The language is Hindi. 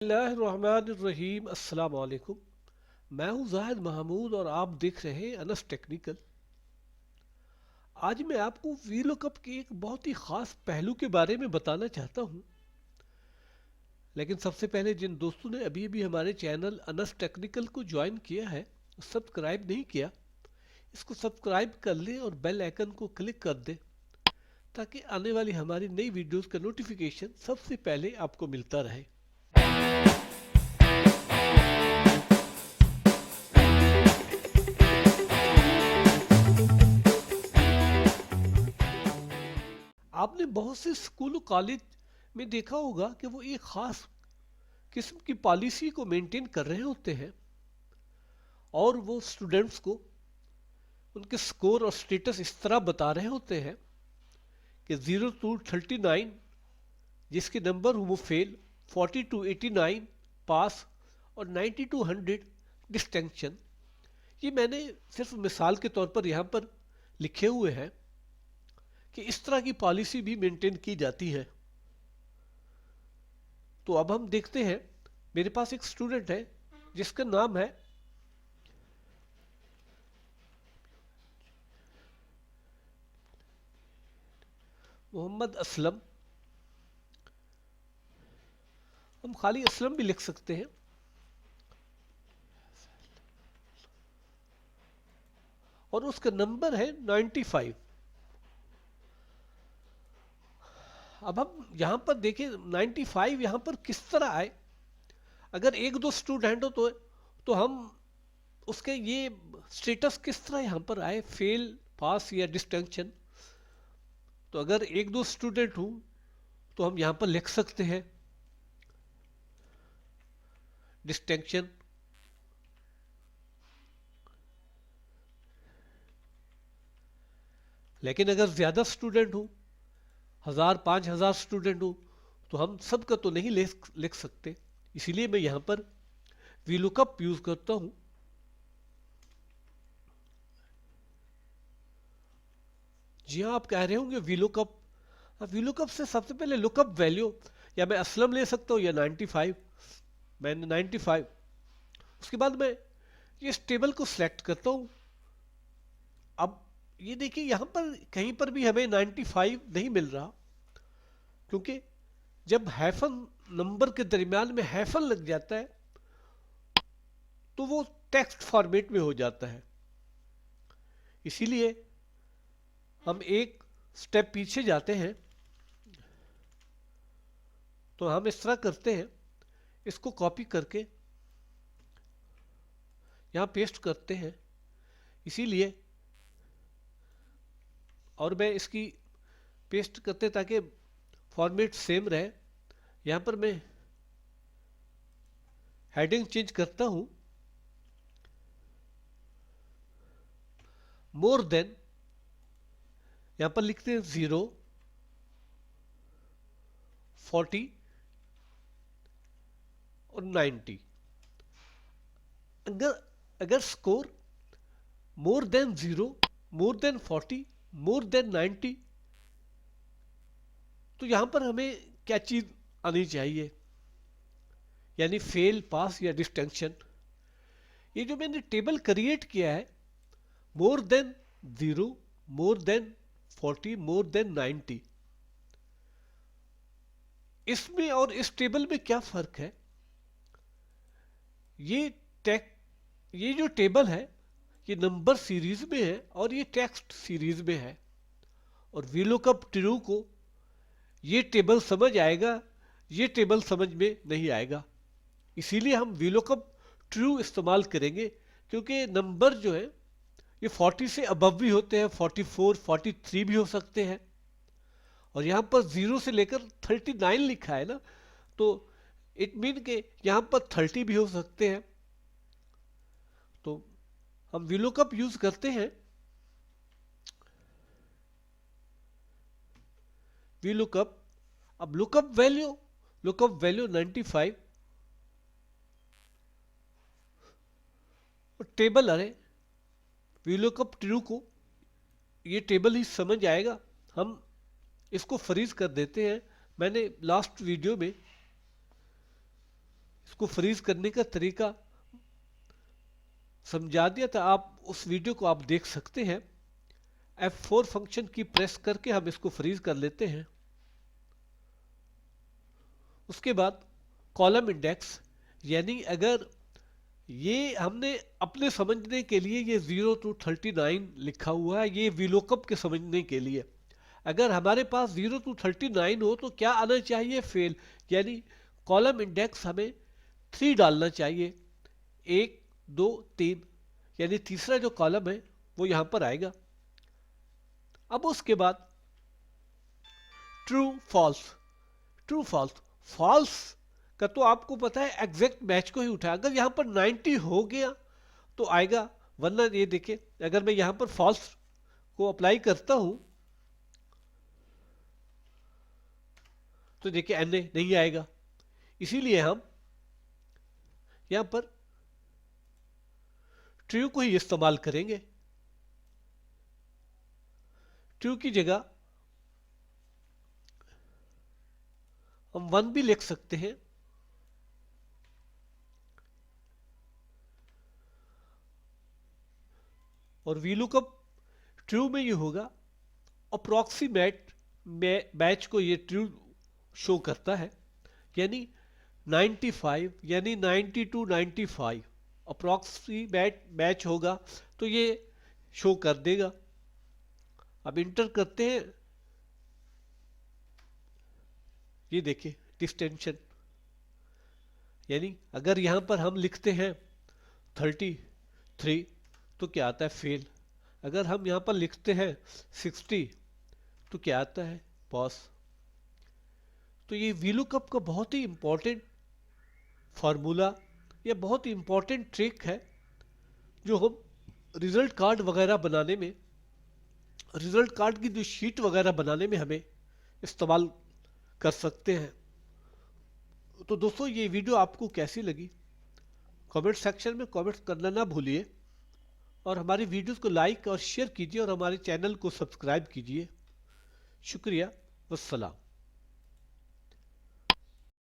बिस्मिल्लाहिर्रहमानिर्रहीम। अस्सलाम वालेकुम। मैं हूं जाहिद महमूद और आप देख रहे हैं अनस टेक्निकल। आज मैं आपको वीलुकअप के एक बहुत ही ख़ास पहलू के बारे में बताना चाहता हूं। लेकिन सबसे पहले जिन दोस्तों ने अभी अभी हमारे चैनल अनस टेक्निकल को ज्वाइन किया है, सब्सक्राइब नहीं किया, इसको सब्सक्राइब कर लें और बेल आइकन को क्लिक कर दें ताकि आने वाली हमारी नई वीडियोस का नोटिफिकेशन सबसे पहले आपको मिलता रहे। आपने बहुत से स्कूल और कॉलेज में देखा होगा कि वो एक ख़ास किस्म की पॉलिसी को मेंटेन कर रहे होते हैं और वो स्टूडेंट्स को उनके स्कोर और स्टेटस इस तरह बता रहे होते हैं कि 0 to 39 जिसके नंबर वो फेल, 40 to 89 पास और 90 to 100 डिस्टिंक्शन। ये मैंने सिर्फ मिसाल के तौर पर यहाँ पर लिखे हुए हैं कि इस तरह की पॉलिसी भी मेंटेन की जाती है। तो अब हम देखते हैं, मेरे पास एक स्टूडेंट है जिसका नाम है मोहम्मद असलम। हम खाली असलम भी लिख सकते हैं। और उसका नंबर है 95। अब हम यहां पर देखें 95 यहां पर किस तरह आए। अगर एक दो स्टूडेंट हो तो हम उसके ये स्टेटस किस तरह यहां पर आए, फेल, पास या डिस्टिंक्शन। तो अगर एक दो स्टूडेंट हो तो हम यहां पर लिख सकते हैं डिस्टिंक्शन। लेकिन अगर ज्यादा स्टूडेंट हो, 1000 5000 स्टूडेंट हो, तो हम सबका तो नहीं लिख सकते। इसीलिए मैं यहां पर वीलुकअप यूज करता हूं। जी हाँ, आप कह रहे होंगे वीलुकअप। वीलुकअप से सबसे पहले लुकअप वैल्यू, या मैं असलम ले सकता हूं या 95। मैंने 95, उसके बाद मैं इस टेबल को सिलेक्ट करता हूं। अब ये देखिए यहां पर कहीं पर भी हमें 95 नहीं मिल रहा, क्योंकि जब हैफन नंबर के दरमियान में हैफन लग जाता है तो वो टेक्स्ट फॉर्मेट में हो जाता है। इसीलिए हम एक स्टेप पीछे जाते हैं। तो हम इस तरह करते हैं, इसको कॉपी करके यहां पेस्ट करते हैं। इसीलिए और मैं इसकी पेस्ट करते ताकि फॉर्मेट सेम रहे। यहां पर मैं हेडिंग चेंज करता हूं, मोर देन, यहां पर लिखते हैं 0, 40 और 90। अगर अगर score more than 0, more than 40, more than 90, तो यहां पर हमें क्या चीज आनी चाहिए, यानी फेल, पास या डिस्टिंक्शन। ये जो मैंने टेबल क्रिएट किया है, more than 0, more than 40, more than 90, इसमें और इस टेबल में क्या फर्क है। ये टेक ये जो टेबल है ये नंबर सीरीज में है और ये टेक्स्ट सीरीज में है। और वीलुकअप ट्रू को ये टेबल समझ आएगा, ये टेबल समझ में नहीं आएगा। इसीलिए हम वीलुकअप ट्रू इस्तेमाल करेंगे, क्योंकि नंबर जो है ये 40 से अबव भी होते हैं, 44, 43 भी हो सकते हैं। और यहां पर 0 से लेकर 39 लिखा है ना, तो इट मीन के यहां पर 30 भी हो सकते हैं। तो हम वीलुकअप यूज करते हैं। वीलुकअप, अब लुकअप वैल्यू 95 और टेबल, अरे वीलुकअप ट्रू को ये टेबल ही समझ आएगा। हम इसको फ्रीज कर देते हैं। मैंने लास्ट वीडियो में इसको फ्रीज करने का तरीका समझा दिया था, आप उस वीडियो को आप देख सकते हैं। F4 फंक्शन की प्रेस करके हम इसको फ्रीज कर लेते हैं। उसके बाद कॉलम इंडेक्स, यानी अगर ये हमने अपने समझने के लिए ये 0 to 39 लिखा हुआ है, ये वीलुकअप के समझने के लिए। अगर हमारे पास 0 to 39 हो तो क्या आना चाहिए? फेल। यानी कॉलम इंडेक्स हमें 3 डालना चाहिए, 1 2 3, यानी तीसरा जो कॉलम है वो यहां पर आएगा। अब उसके बाद true false. True false, false का तो आपको पता है एग्जैक्ट मैच को ही उठाया। अगर यहां पर 90 हो गया तो आएगा, वरना ये देखिए अगर मैं यहां पर फॉल्स को अप्लाई करता हूं तो देखिए NA नहीं आएगा। इसीलिए हम यहां पर ट्रू को ही इस्तेमाल करेंगे। ट्रू की जगह हम 1 भी लिख सकते हैं। और वीलुकअप ट्रू में ये होगा, अप्रॉक्सीमेट मैच को ये ट्रू शो करता है, यानी 95 यानी 90 to 95 अप्रॉक्सीमेट मैच होगा तो ये शो कर देगा। अब इंटर करते हैं, ये देखिए डिस्टेंशन, यानी अगर यहां पर हम लिखते हैं 33 तो क्या आता है? फेल। अगर हम यहां पर लिखते हैं 60 तो क्या आता है? पास। तो ये वीलुकअप का बहुत ही इंपॉर्टेंट फार्मूला या बहुत ही इंपॉर्टेंट ट्रिक है, जो हम रिजल्ट कार्ड वगैरह बनाने में, रिजल्ट कार्ड की जो शीट वगैरह बनाने में हमें इस्तेमाल कर सकते हैं। तो दोस्तों ये वीडियो आपको कैसी लगी कमेंट सेक्शन में कमेंट करना ना भूलिए, और हमारी वीडियोस को लाइक और शेयर कीजिए और हमारे चैनल को सब्सक्राइब कीजिए। शुक्रिया, वस्सलाम।